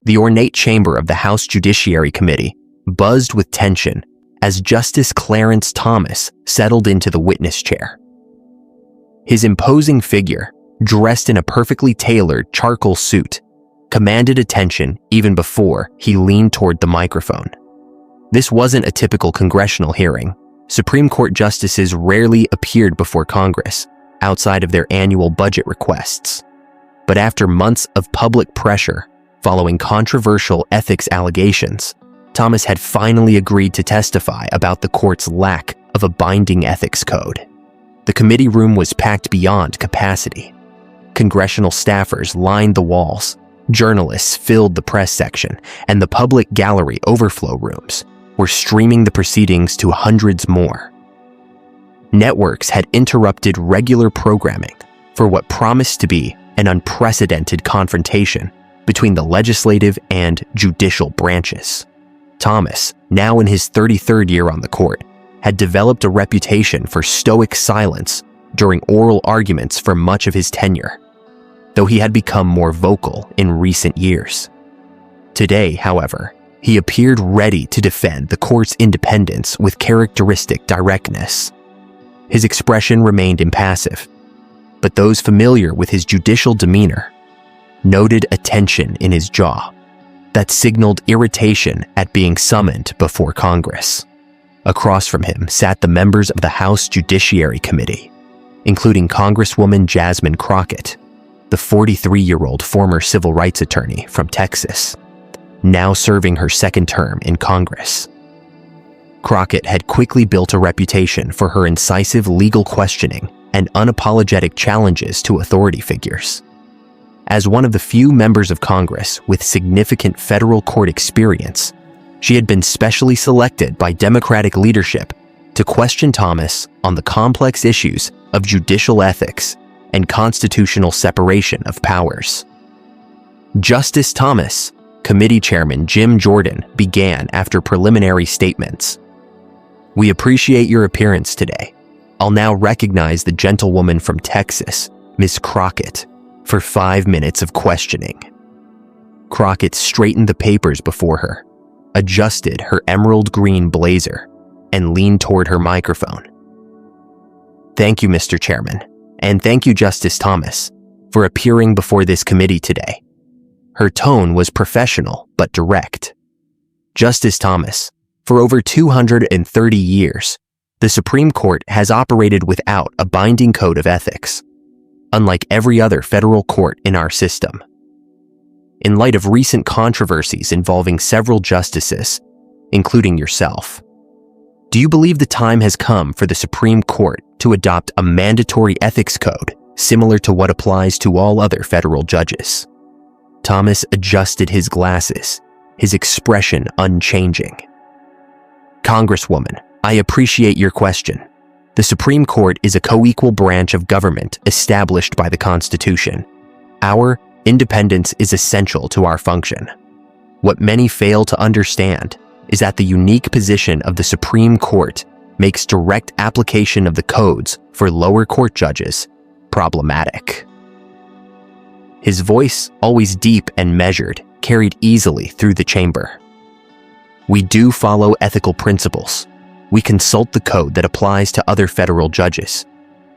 The ornate chamber of the House Judiciary Committee buzzed with tension as Justice Clarence Thomas settled into the witness chair. His imposing figure, dressed in a perfectly tailored charcoal suit, commanded attention even before he leaned toward the microphone. This wasn't a typical congressional hearing. Supreme Court justices rarely appeared before Congress outside of their annual budget requests. But after months of public pressure following controversial ethics allegations, Thomas had finally agreed to testify about the court's lack of a binding ethics code. The committee room was packed beyond capacity. Congressional staffers lined the walls, journalists filled the press section, and the public gallery overflow rooms were streaming the proceedings to hundreds more. Networks had interrupted regular programming for what promised to be an unprecedented confrontation between the legislative and judicial branches. Thomas, now in his 33rd year on the court, had developed a reputation for stoic silence during oral arguments for much of his tenure, though he had become more vocal in recent years. Today, however, he appeared ready to defend the court's independence with characteristic directness. His expression remained impassive, but those familiar with his judicial demeanor noted a tension in his jaw that signaled irritation at being summoned before Congress. Across from him sat the members of the House Judiciary Committee, including Congresswoman Jasmine Crockett, the 43-year-old former civil rights attorney from Texas, now serving her second term in Congress. Crockett had quickly built a reputation for her incisive legal questioning and unapologetic challenges to authority figures. As one of the few members of Congress with significant federal court experience, she had been specially selected by Democratic leadership to question Thomas on the complex issues of judicial ethics and constitutional separation of powers. Justice Thomas, Committee Chairman Jim Jordan began after preliminary statements. "We appreciate your appearance today. I'll now recognize the gentlewoman from Texas, Ms. Crockett, for 5 minutes of questioning." Crockett straightened the papers before her, adjusted her emerald green blazer, and leaned toward her microphone. "Thank you, Mr. Chairman, and thank you, Justice Thomas, for appearing before this committee today." Her tone was professional but direct. "Justice Thomas, for over 230 years, the Supreme Court has operated without a binding code of ethics, unlike every other federal court in our system. In light of recent controversies involving several justices, including yourself, do you believe the time has come for the Supreme Court to adopt a mandatory ethics code similar to what applies to all other federal judges?" Thomas adjusted his glasses, his expression unchanging. "Congresswoman, I appreciate your question. The Supreme Court is a co-equal branch of government established by the Constitution. Our independence is essential to our function. What many fail to understand is that the unique position of the Supreme Court makes direct application of the codes for lower court judges problematic." His voice, always deep and measured, carried easily through the chamber. "We do follow ethical principles. We consult the code that applies to other federal judges,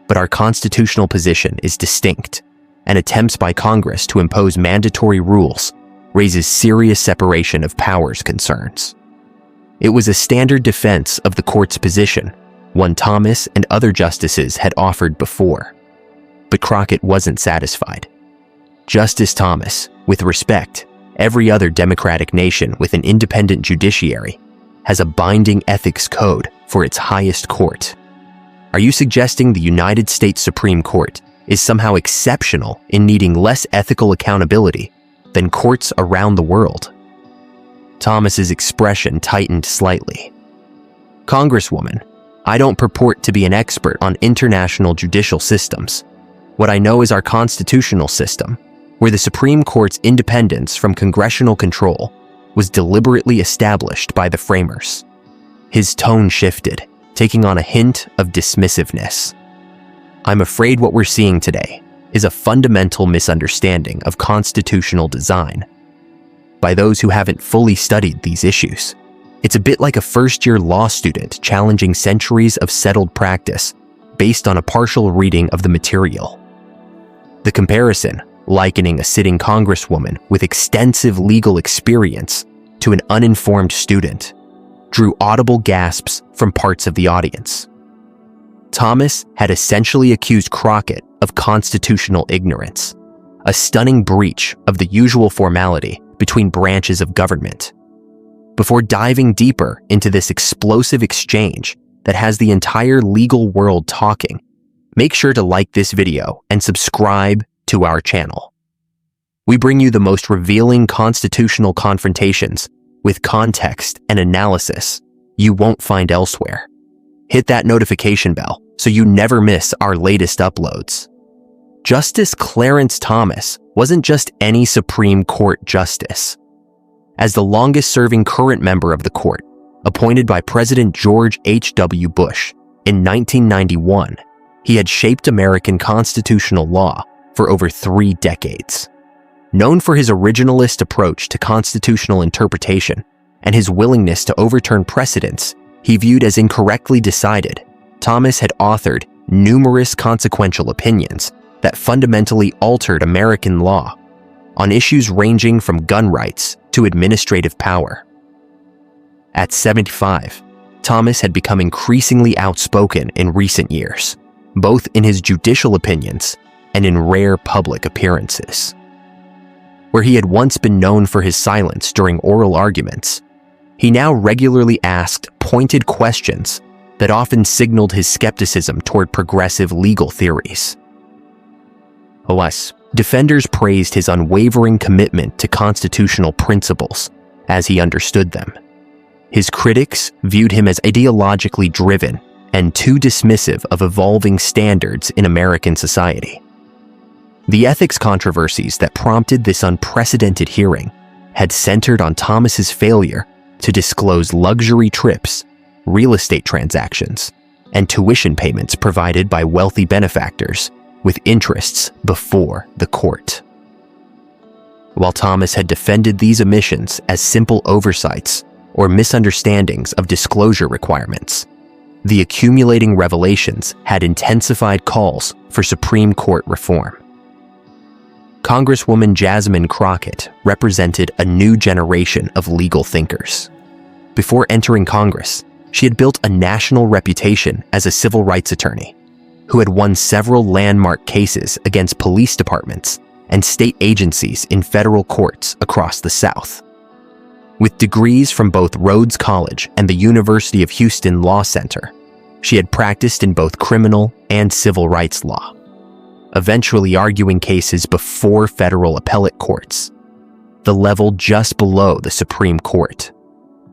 but our constitutional position is distinct, and attempts by Congress to impose mandatory rules raises serious separation of powers concerns." It was a standard defense of the court's position, one Thomas and other justices had offered before. But Crockett wasn't satisfied. "Justice Thomas, with respect, every other democratic nation with an independent judiciary has a binding ethics code for its highest court. Are you suggesting the United States Supreme Court is somehow exceptional in needing less ethical accountability than courts around the world?" Thomas's expression tightened slightly. "Congresswoman, I don't purport to be an expert on international judicial systems. What I know is our constitutional system, where the Supreme Court's independence from congressional control was deliberately established by the framers." His tone shifted, taking on a hint of dismissiveness. "I'm afraid what we're seeing today is a fundamental misunderstanding of constitutional design. by those who haven't fully studied these issues. It's a bit like a first-year law student challenging centuries of settled practice based on a partial reading of the material. The comparison, likening a sitting congresswoman with extensive legal experience to an uninformed student, drew audible gasps from parts of the audience. Thomas had essentially accused Crockett of constitutional ignorance, a stunning breach of the usual formality between branches of government. Before diving deeper into this explosive exchange that has the entire legal world talking, make sure to like this video and subscribe to our channel. We bring you the most revealing constitutional confrontations with context and analysis you won't find elsewhere. Hit that notification bell so you never miss our latest uploads. Justice Clarence Thomas wasn't just any Supreme Court justice. As the longest-serving current member of the court, appointed by President George H.W. Bush in 1991, he had shaped American constitutional law for over 3 decades. Known for his originalist approach to constitutional interpretation and his willingness to overturn precedents he viewed as incorrectly decided, Thomas had authored numerous consequential opinions that fundamentally altered American law on issues ranging from gun rights to administrative power. At 75, Thomas had become increasingly outspoken in recent years, both in his judicial opinions and in rare public appearances. Where he had once been known for his silence during oral arguments, he now regularly asked pointed questions that often signaled his skepticism toward progressive legal theories. Alas, defenders praised his unwavering commitment to constitutional principles as he understood them. His critics viewed him as ideologically driven and too dismissive of evolving standards in American society. The ethics controversies that prompted this unprecedented hearing had centered on Thomas's failure to disclose luxury trips, real estate transactions, and tuition payments provided by wealthy benefactors with interests before the court. While Thomas had defended these omissions as simple oversights or misunderstandings of disclosure requirements, the accumulating revelations had intensified calls for Supreme Court reform. Congresswoman Jasmine Crockett represented a new generation of legal thinkers. Before entering Congress, she had built a national reputation as a civil rights attorney who had won several landmark cases against police departments and state agencies in federal courts across the South. With degrees from both Rhodes College and the University of Houston Law Center, she had practiced in both criminal and civil rights law, eventually arguing cases before federal appellate courts, the level just below the Supreme Court.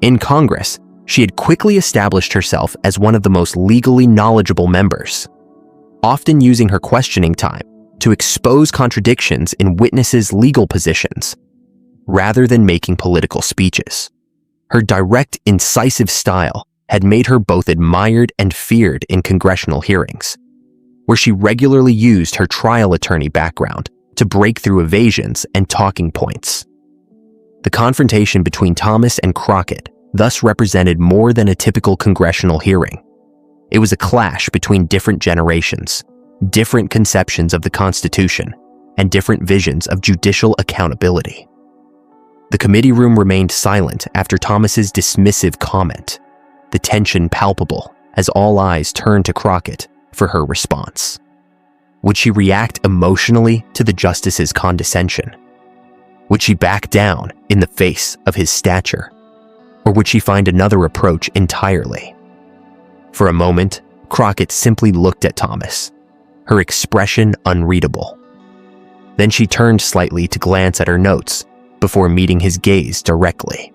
In Congress, she had quickly established herself as one of the most legally knowledgeable members, often using her questioning time to expose contradictions in witnesses' legal positions, rather than making political speeches. Her direct, incisive style had made her both admired and feared in congressional hearings, where she regularly used her trial attorney background to break through evasions and talking points. The confrontation between Thomas and Crockett thus represented more than a typical congressional hearing. It was a clash between different generations, different conceptions of the Constitution, and different visions of judicial accountability. The committee room remained silent after Thomas's dismissive comment, the tension palpable as all eyes turned to Crockett for her response. Would she react emotionally to the justice's condescension? Would she back down in the face of his stature? Or would she find another approach entirely? For a moment, Crockett simply looked at Thomas, her expression unreadable. Then she turned slightly to glance at her notes before meeting his gaze directly.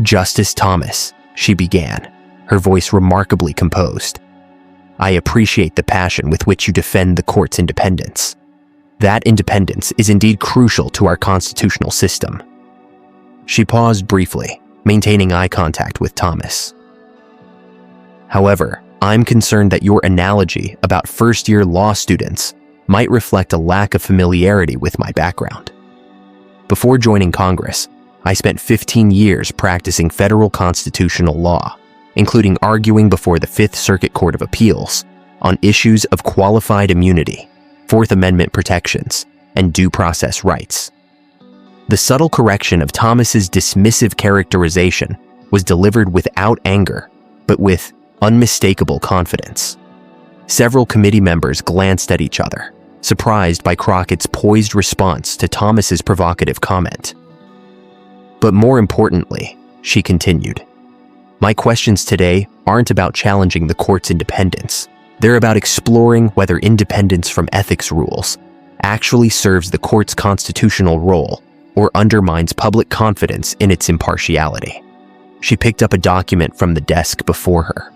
"Justice Thomas," she began, her voice remarkably composed, "I appreciate the passion with which you defend the court's independence. That independence is indeed crucial to our constitutional system." She paused briefly, maintaining eye contact with Thomas. "However, I'm concerned that your analogy about first-year law students might reflect a lack of familiarity with my background. Before joining Congress, I spent 15 years practicing federal constitutional law, including arguing before the Fifth Circuit Court of Appeals on issues of qualified immunity, Fourth Amendment protections, and due process rights. The subtle correction of Thomas's dismissive characterization was delivered without anger, but with unmistakable confidence. Several committee members glanced at each other, surprised by Crockett's poised response to Thomas's provocative comment. But more importantly, she continued, "My questions today aren't about challenging the court's independence. They're about exploring whether independence from ethics rules actually serves the court's constitutional role or undermines public confidence in its impartiality." She picked up a document from the desk before her.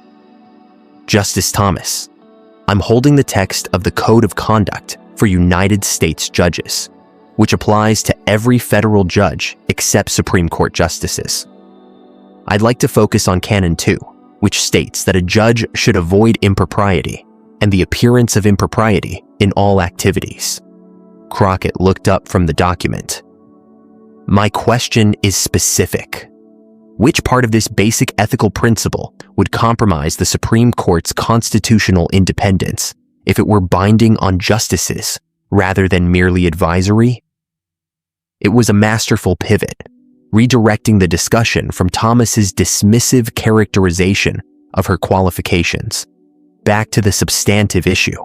"Justice Thomas, I'm holding the text of the Code of Conduct for United States judges, which applies to every federal judge except Supreme Court justices. I'd like to focus on Canon 2, which states that a judge should avoid impropriety and the appearance of impropriety in all activities." Crockett looked up from the document. "My question is specific. Which part of this basic ethical principle would compromise the Supreme Court's constitutional independence if it were binding on justices rather than merely advisory?" It was a masterful pivot, redirecting the discussion from Thomas's dismissive characterization of her qualifications back to the substantive issue,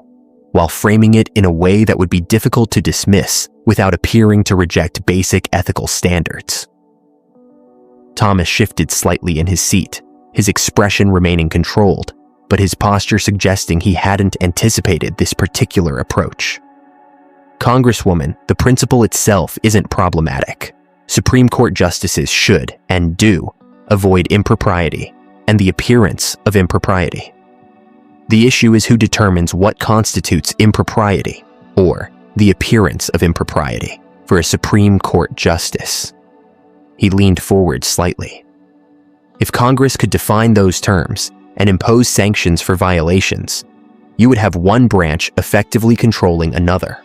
while framing it in a way that would be difficult to dismiss without appearing to reject basic ethical standards. Thomas shifted slightly in his seat, his expression remaining controlled, but his posture suggesting he hadn't anticipated this particular approach. "Congresswoman, the principle itself isn't problematic. Supreme Court justices should, and do, avoid impropriety and the appearance of impropriety. The issue is who determines what constitutes impropriety, or the appearance of impropriety, for a Supreme Court justice." He leaned forward slightly. "If Congress could define those terms and impose sanctions for violations, you would have one branch effectively controlling another.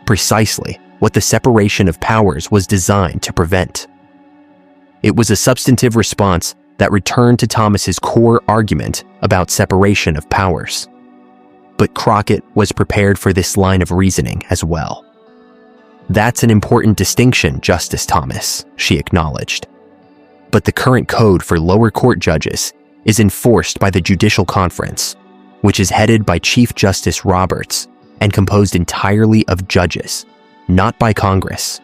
Precisely what the separation of powers was designed to prevent." It was a substantive response that returned to Thomas's core argument about separation of powers. But Crockett was prepared for this line of reasoning as well. "That's an important distinction, Justice Thomas," she acknowledged. "But the current code for lower court judges is enforced by the Judicial Conference, which is headed by Chief Justice Roberts and composed entirely of judges, not by Congress.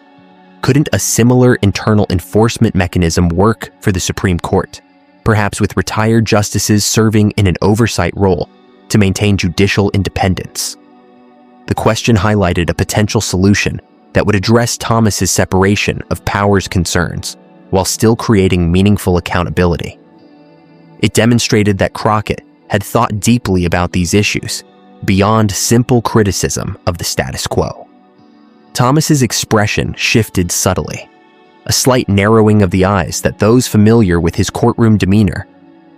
Couldn't a similar internal enforcement mechanism work for the Supreme Court, perhaps with retired justices serving in an oversight role to maintain judicial independence?" The question highlighted a potential solution that would address Thomas's separation of powers concerns while still creating meaningful accountability. It demonstrated that Crockett had thought deeply about these issues, beyond simple criticism of the status quo. Thomas's expression shifted subtly, a slight narrowing of the eyes that those familiar with his courtroom demeanor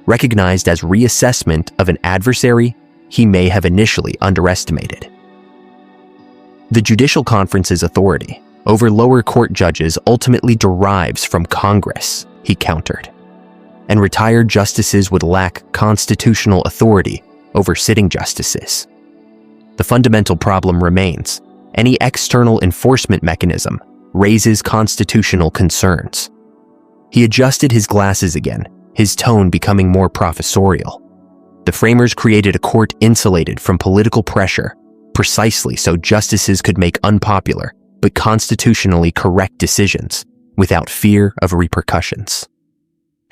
recognized as reassessment of an adversary he may have initially underestimated. "The Judicial Conference's authority over lower court judges ultimately derives from Congress," he countered, "and retired justices would lack constitutional authority over sitting justices. The fundamental problem remains: any external enforcement mechanism raises constitutional concerns." He adjusted his glasses again, his tone becoming more professorial. "The framers created a court insulated from political pressure precisely so justices could make unpopular but constitutionally correct decisions without fear of repercussions.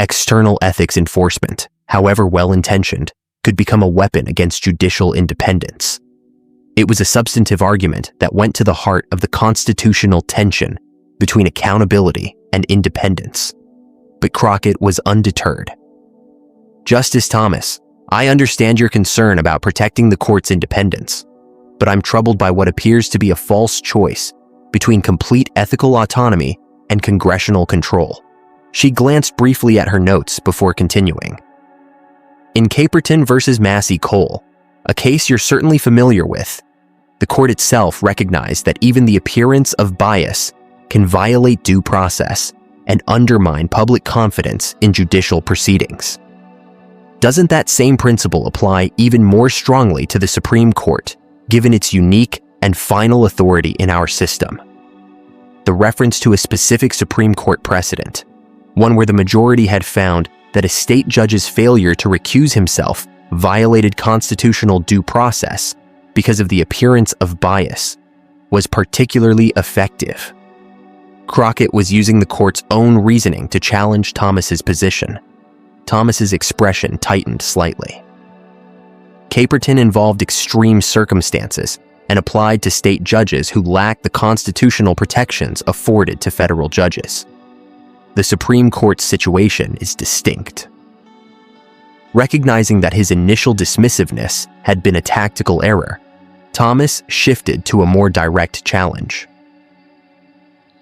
External ethics enforcement, however well-intentioned, could become a weapon against judicial independence." It was a substantive argument that went to the heart of the constitutional tension between accountability and independence. But Crockett was undeterred. "Justice Thomas, I understand your concern about protecting the court's independence, but I'm troubled by what appears to be a false choice between complete ethical autonomy and congressional control." She glanced briefly at her notes before continuing. "In Caperton versus Massey Cole, a case you're certainly familiar with, the court itself recognized that even the appearance of bias can violate due process and undermine public confidence in judicial proceedings. Doesn't that same principle apply even more strongly to the Supreme Court, given its unique and final authority in our system? The reference to a specific Supreme Court precedent, one where the majority had found that a state judge's failure to recuse himself violated constitutional due process because of the appearance of bias, was particularly effective. Crockett was using the court's own reasoning to challenge Thomas's position. Thomas's expression tightened slightly. Caperton involved extreme circumstances and applied to state judges who lacked the constitutional protections afforded to federal judges. The Supreme Court's situation is distinct. Recognizing that his initial dismissiveness had been a tactical error, Thomas shifted to a more direct challenge.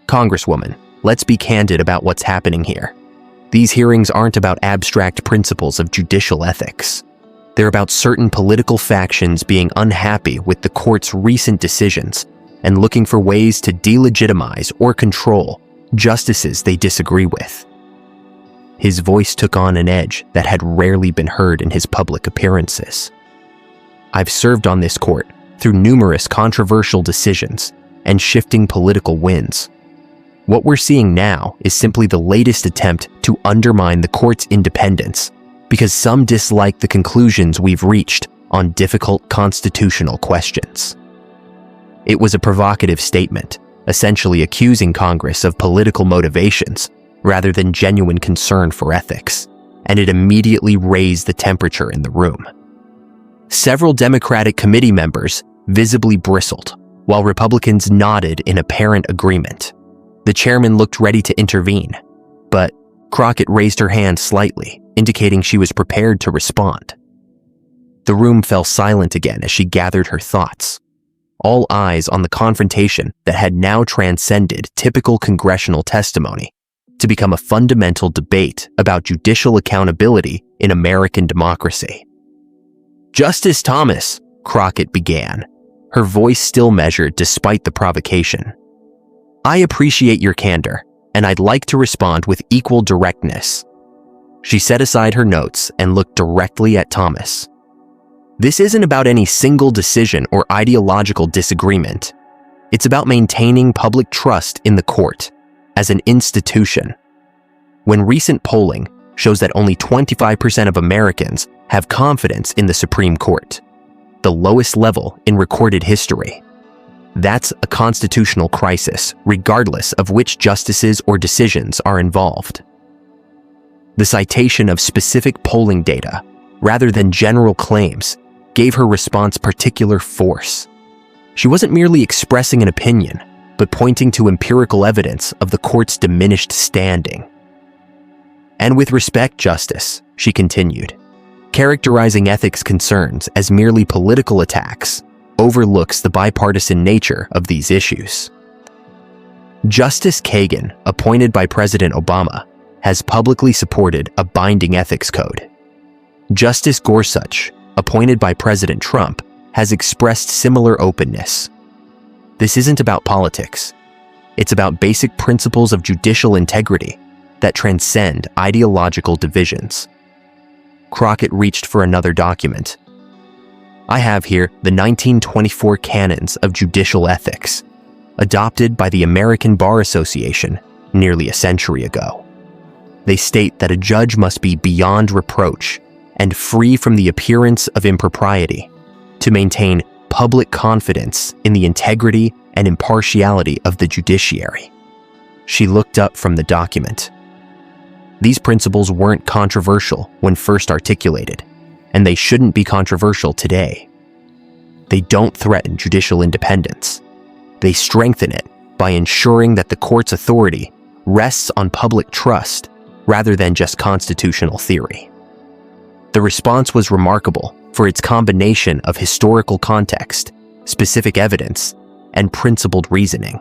Congresswoman, let's be candid about what's happening here. These hearings aren't about abstract principles of judicial ethics. They're about certain political factions being unhappy with the court's recent decisions and looking for ways to delegitimize or control justices they disagree with. His voice took on an edge that had rarely been heard in his public appearances. I've served on this court through numerous controversial decisions and shifting political winds. What we're seeing now is simply the latest attempt to undermine the court's independence because some dislike the conclusions we've reached on difficult constitutional questions. It was a provocative statement, essentially accusing Congress of political motivations rather than genuine concern for ethics, and it immediately raised the temperature in the room. Several Democratic committee members visibly bristled, while Republicans nodded in apparent agreement. The chairman looked ready to intervene, but Crockett raised her hand slightly, indicating she was prepared to respond. The room fell silent again as she gathered her thoughts, all eyes on the confrontation that had now transcended typical congressional testimony to become a fundamental debate about judicial accountability in American democracy. "Justice Thomas," Crockett began, her voice still measured despite the provocation. "I appreciate your candor, and I'd like to respond with equal directness." She set aside her notes and looked directly at Thomas. "This isn't about any single decision or ideological disagreement. It's about maintaining public trust in the court as an institution. When recent polling shows that only 25% of Americans have confidence in the Supreme Court, the lowest level in recorded history, that's a constitutional crisis, regardless of which justices or decisions are involved." The citation of specific polling data, rather than general claims, gave her response particular force. She wasn't merely expressing an opinion, but pointing to empirical evidence of the court's diminished standing. "And with respect, Justice," she continued, "characterizing ethics concerns as merely political attacks overlooks the bipartisan nature of these issues. Justice Kagan, appointed by President Obama, has publicly supported a binding ethics code. Justice Gorsuch, appointed by President Trump, has expressed similar openness. This isn't about politics. It's about basic principles of judicial integrity that transcend ideological divisions." Crockett reached for another document. "I have here the 1924 Canons of Judicial Ethics, adopted by the American Bar Association nearly a century ago. They state that a judge must be beyond reproach and free from the appearance of impropriety to maintain public confidence in the integrity and impartiality of the judiciary." She looked up from the document. These principles weren't controversial when first articulated, and they shouldn't be controversial today. They don't threaten judicial independence. They strengthen it by ensuring that the court's authority rests on public trust rather than just constitutional theory. The response was remarkable for its combination of historical context, specific evidence, and principled reasoning.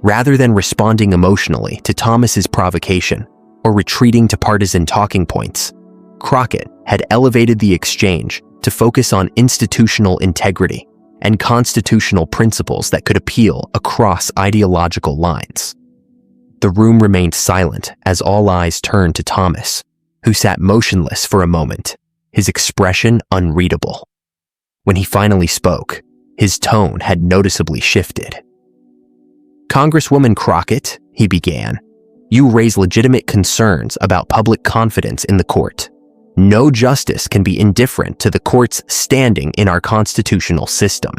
Rather than responding emotionally to Thomas's provocation or retreating to partisan talking points, Crockett had elevated the exchange to focus on institutional integrity and constitutional principles that could appeal across ideological lines. The room remained silent as all eyes turned to Thomas, who sat motionless for a moment, his expression unreadable. When he finally spoke, his tone had noticeably shifted. "Congresswoman Crockett," he began, "you raise legitimate concerns about public confidence in the court. No justice can be indifferent to the court's standing in our constitutional system."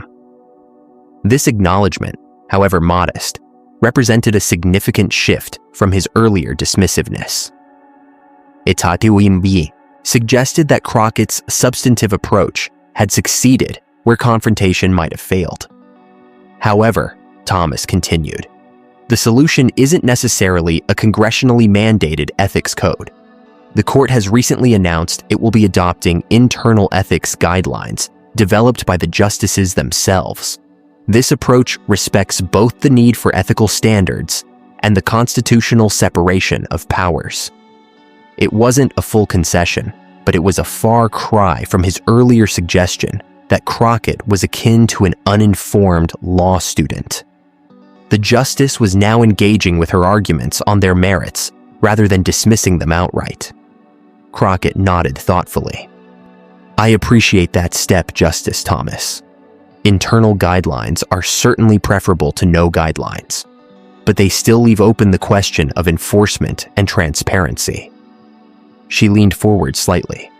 This acknowledgement, however modest, represented a significant shift from his earlier dismissiveness. Itatiwimbi suggested that Crockett's substantive approach had succeeded where confrontation might have failed. However, Thomas continued, the solution isn't necessarily a congressionally mandated ethics code. The court has recently announced it will be adopting internal ethics guidelines developed by the justices themselves. This approach respects both the need for ethical standards and the constitutional separation of powers. It wasn't a full concession, but it was a far cry from his earlier suggestion that Crockett was akin to an uninformed law student. The justice was now engaging with her arguments on their merits rather than dismissing them outright. Crockett nodded thoughtfully. "I appreciate that step, Justice Thomas. Internal guidelines are certainly preferable to no guidelines, but they still leave open the question of enforcement and transparency." She leaned forward slightly.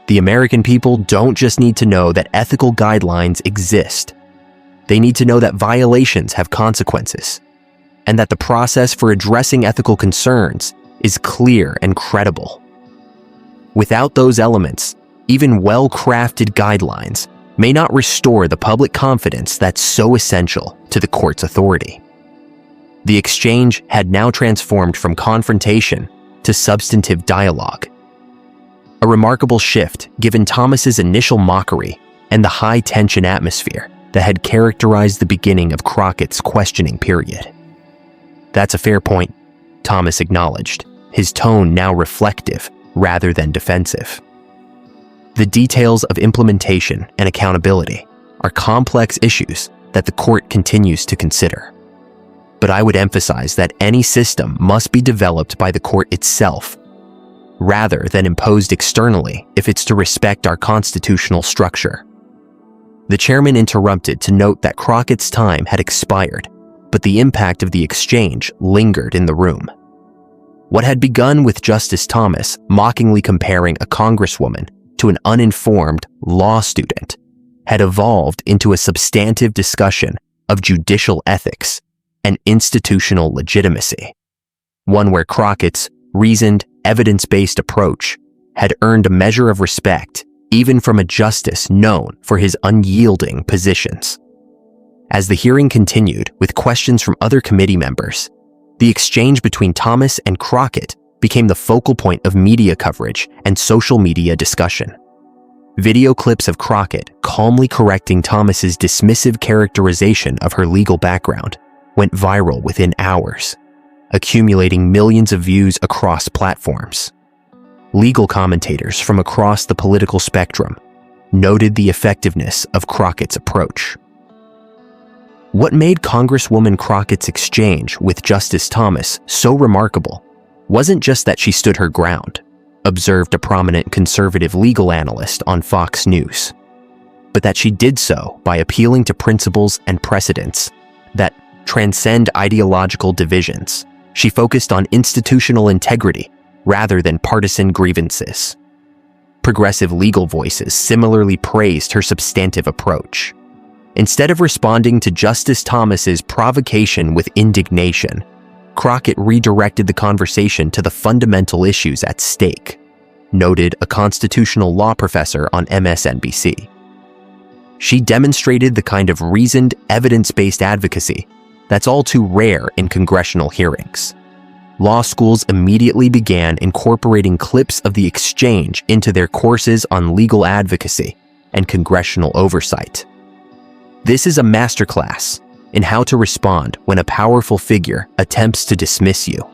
"The American people don't just need to know that ethical guidelines exist. They need to know that violations have consequences, and that the process for addressing ethical concerns is clear and credible. Without those elements, even well-crafted guidelines may not restore the public confidence that's so essential to the court's authority." The exchange had now transformed from confrontation to substantive dialogue. A remarkable shift given Thomas's initial mockery and the high-tension atmosphere that had characterized the beginning of Crockett's questioning period. "That's a fair point," Thomas acknowledged, his tone now reflective rather than defensive. "The details of implementation and accountability are complex issues that the court continues to consider. But I would emphasize that any system must be developed by the court itself, rather than imposed externally if it's to respect our constitutional structure." The chairman interrupted to note that Crockett's time had expired, but the impact of the exchange lingered in the room. What had begun with Justice Thomas mockingly comparing a congresswoman to an uninformed law student had evolved into a substantive discussion of judicial ethics and institutional legitimacy, one where Crockett's reasoned, evidence-based approach had earned a measure of respect even from a justice known for his unyielding positions. As the hearing continued with questions from other committee members, the exchange between Thomas and Crockett became the focal point of media coverage and social media discussion. Video clips of Crockett calmly correcting Thomas's dismissive characterization of her legal background went viral within hours, accumulating millions of views across platforms. Legal commentators from across the political spectrum noted the effectiveness of Crockett's approach. What made Congresswoman Crockett's exchange with Justice Thomas so remarkable wasn't just that she stood her ground, observed a prominent conservative legal analyst on Fox News, but that she did so by appealing to principles and precedents that transcend ideological divisions. She focused on institutional integrity rather than partisan grievances. Progressive legal voices similarly praised her substantive approach. Instead of responding to Justice Thomas's provocation with indignation, Crockett redirected the conversation to the fundamental issues at stake, noted a constitutional law professor on MSNBC. She demonstrated the kind of reasoned, evidence-based advocacy that's all too rare in congressional hearings. Law schools immediately began incorporating clips of the exchange into their courses on legal advocacy and congressional oversight. This is a masterclass in how to respond when a powerful figure attempts to dismiss you,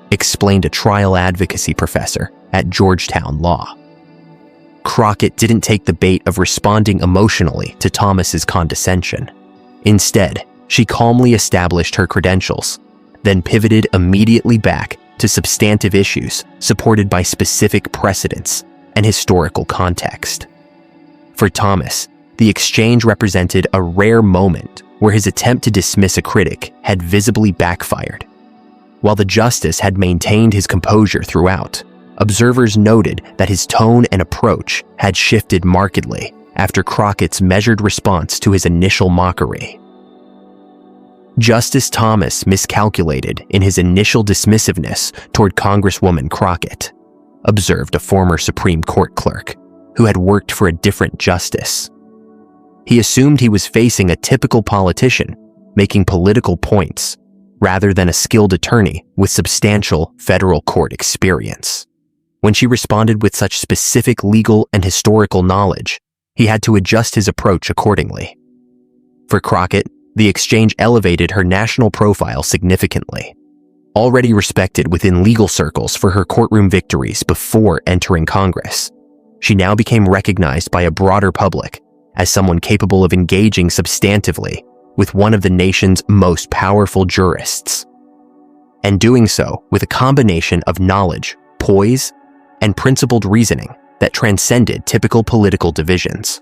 explained a trial advocacy professor at Georgetown Law. Crockett didn't take the bait of responding emotionally to Thomas's condescension. Instead, she calmly established her credentials, then pivoted immediately back to substantive issues supported by specific precedents and historical context. For Thomas, the exchange represented a rare moment where his attempt to dismiss a critic had visibly backfired. While the justice had maintained his composure throughout, observers noted that his tone and approach had shifted markedly after Crockett's measured response to his initial mockery. Justice Thomas miscalculated in his initial dismissiveness toward Congresswoman Crockett, observed a former Supreme Court clerk who had worked for a different justice. He assumed he was facing a typical politician making political points rather than a skilled attorney with substantial federal court experience. When she responded with such specific legal and historical knowledge, he had to adjust his approach accordingly. For Crockett, the exchange elevated her national profile significantly. Already respected within legal circles for her courtroom victories before entering Congress, she now became recognized by a broader public as someone capable of engaging substantively with one of the nation's most powerful jurists, and doing so with a combination of knowledge, poise, and principled reasoning that transcended typical political divisions.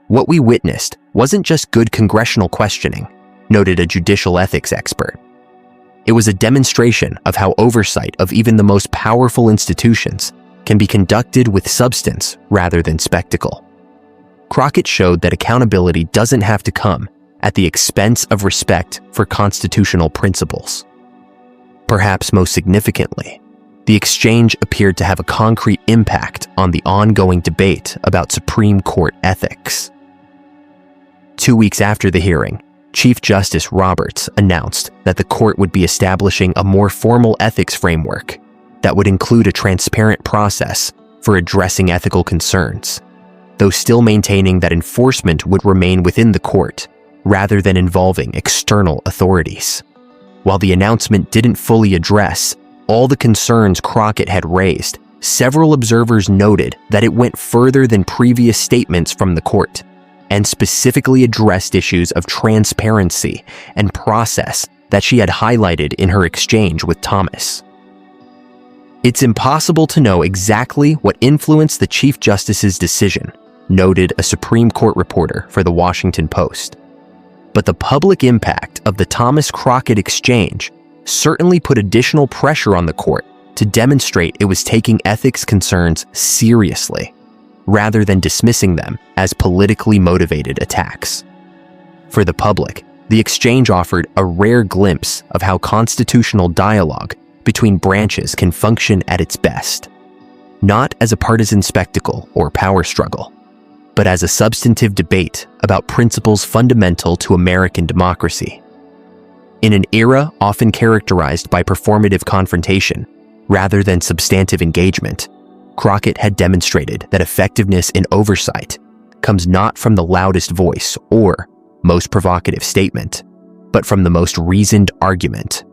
What we witnessed wasn't just good congressional questioning, noted a judicial ethics expert. It was a demonstration of how oversight of even the most powerful institutions can be conducted with substance rather than spectacle. Crockett showed that accountability doesn't have to come at the expense of respect for constitutional principles. Perhaps most significantly, the exchange appeared to have a concrete impact on the ongoing debate about Supreme Court ethics. 2 weeks after the hearing, Chief Justice Roberts announced that the court would be establishing a more formal ethics framework that would include a transparent process for addressing ethical concerns, though still maintaining that enforcement would remain within the court rather than involving external authorities. While the announcement didn't fully address all the concerns Crockett had raised, several observers noted that it went further than previous statements from the court and specifically addressed issues of transparency and process that she had highlighted in her exchange with Thomas. It's impossible to know exactly what influenced the Chief Justice's decision, noted a Supreme Court reporter for the Washington Post. But the public impact of the Thomas Crockett exchange certainly put additional pressure on the court to demonstrate it was taking ethics concerns seriously, rather than dismissing them as politically motivated attacks. For the public, the exchange offered a rare glimpse of how constitutional dialogue between branches can function at its best, not as a partisan spectacle or power struggle, but as a substantive debate about principles fundamental to American democracy. In an era often characterized by performative confrontation rather than substantive engagement, Crockett had demonstrated that effectiveness in oversight comes not from the loudest voice or most provocative statement, but from the most reasoned argument.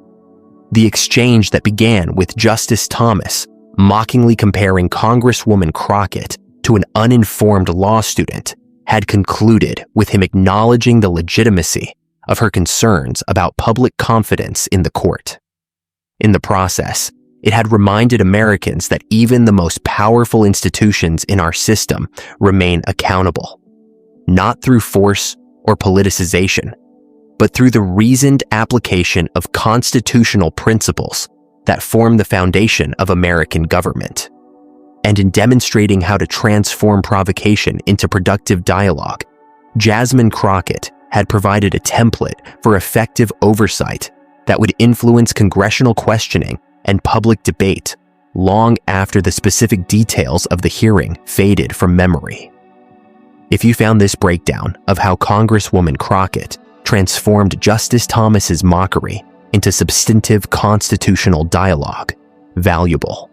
The exchange that began with Justice Thomas mockingly comparing Congresswoman Crockett to an uninformed law student had concluded with him acknowledging the legitimacy of her concerns about public confidence in the court. In the process, it had reminded Americans that even the most powerful institutions in our system remain accountable, not through force or politicization, but through the reasoned application of constitutional principles that form the foundation of American government. And in demonstrating how to transform provocation into productive dialogue, Jasmine Crockett had provided a template for effective oversight that would influence congressional questioning and public debate long after the specific details of the hearing faded from memory. If you found this breakdown of how Congresswoman Crockett transformed Justice Thomas's mockery into substantive constitutional dialogue valuable,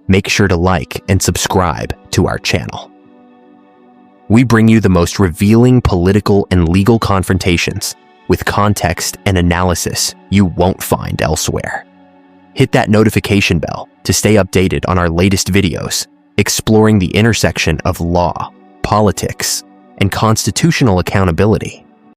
make sure to like and subscribe to our channel. We bring you the most revealing political and legal confrontations with context and analysis you won't find elsewhere. Hit that notification bell to stay updated on our latest videos, exploring the intersection of law, politics, and constitutional accountability.